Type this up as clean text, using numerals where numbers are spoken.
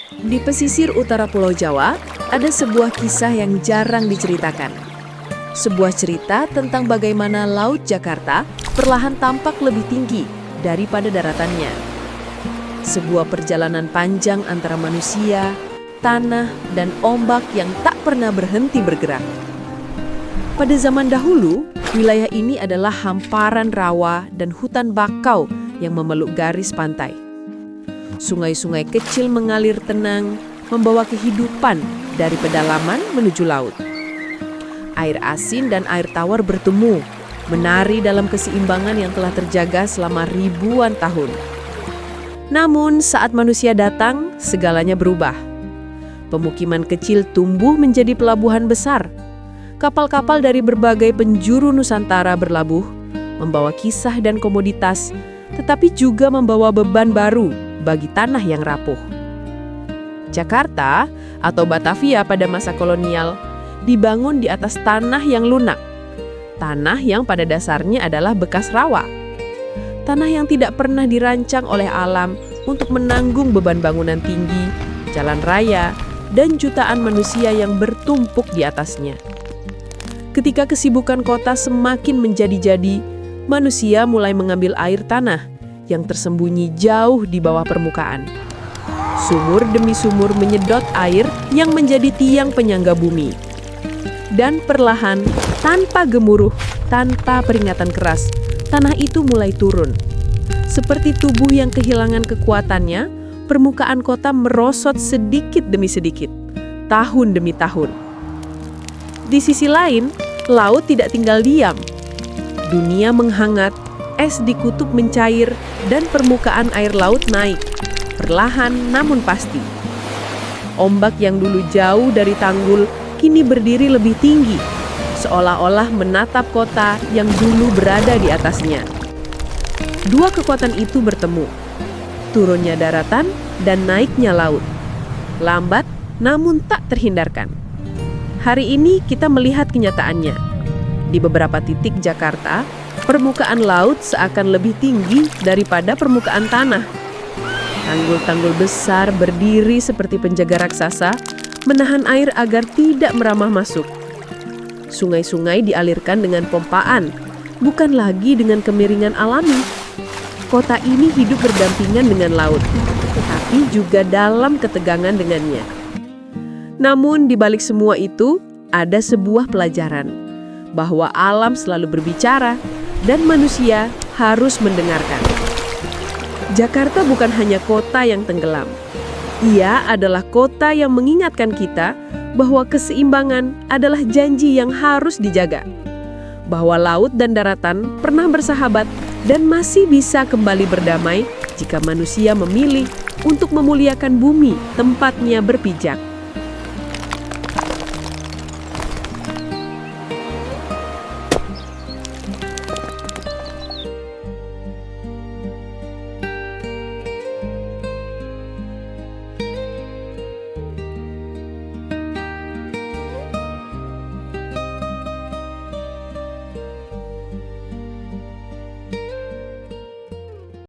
Di pesisir utara Pulau Jawa, ada sebuah kisah yang jarang diceritakan. Sebuah cerita tentang bagaimana Laut Jakarta perlahan tampak lebih tinggi daripada daratannya. Sebuah perjalanan panjang antara manusia, tanah, dan ombak yang tak pernah berhenti bergerak. Pada zaman dahulu, wilayah ini adalah hamparan rawa dan hutan bakau yang memeluk garis pantai. Sungai-sungai kecil mengalir tenang, membawa kehidupan dari pedalaman menuju laut. Air asin dan air tawar bertemu, menari dalam keseimbangan yang telah terjaga selama ribuan tahun. Namun saat manusia datang, segalanya berubah. Pemukiman kecil tumbuh menjadi pelabuhan besar. Kapal-kapal dari berbagai penjuru Nusantara berlabuh, membawa kisah dan komoditas, tetapi juga membawa beban baru bagi tanah yang rapuh. Jakarta atau Batavia pada masa kolonial dibangun di atas tanah yang lunak. Tanah yang pada dasarnya adalah bekas rawa. Tanah yang tidak pernah dirancang oleh alam untuk menanggung beban bangunan tinggi, jalan raya, dan jutaan manusia yang bertumpuk di atasnya. Ketika kesibukan kota semakin menjadi-jadi, manusia mulai mengambil air tanah yang tersembunyi jauh di bawah permukaan. Sumur demi sumur menyedot air yang menjadi tiang penyangga bumi. Dan perlahan, tanpa gemuruh, tanpa peringatan keras, tanah itu mulai turun. Seperti tubuh yang kehilangan kekuatannya, permukaan kota merosot sedikit demi sedikit, tahun demi tahun. Di sisi lain, laut tidak tinggal diam. Dunia menghangat, es di kutub mencair, dan permukaan air laut naik, perlahan namun pasti. Ombak yang dulu jauh dari tanggul kini berdiri lebih tinggi, seolah-olah menatap kota yang dulu berada di atasnya. Dua kekuatan itu bertemu, turunnya daratan dan naiknya laut. Lambat namun tak terhindarkan. Hari ini kita melihat kenyataannya. Di beberapa titik Jakarta, permukaan laut seakan lebih tinggi daripada permukaan tanah. Tanggul-tanggul besar berdiri seperti penjaga raksasa, menahan air agar tidak meramah masuk. Sungai-sungai dialirkan dengan pompaan, bukan lagi dengan kemiringan alami. Kota ini hidup berdampingan dengan laut, tetapi juga dalam ketegangan dengannya. Namun di balik semua itu, ada sebuah pelajaran, bahwa alam selalu berbicara dan manusia harus mendengarkan. Jakarta bukan hanya kota yang tenggelam. Ia adalah kota yang mengingatkan kita bahwa keseimbangan adalah janji yang harus dijaga. Bahwa laut dan daratan pernah bersahabat dan masih bisa kembali berdamai jika manusia memilih untuk memuliakan bumi tempatnya berpijak.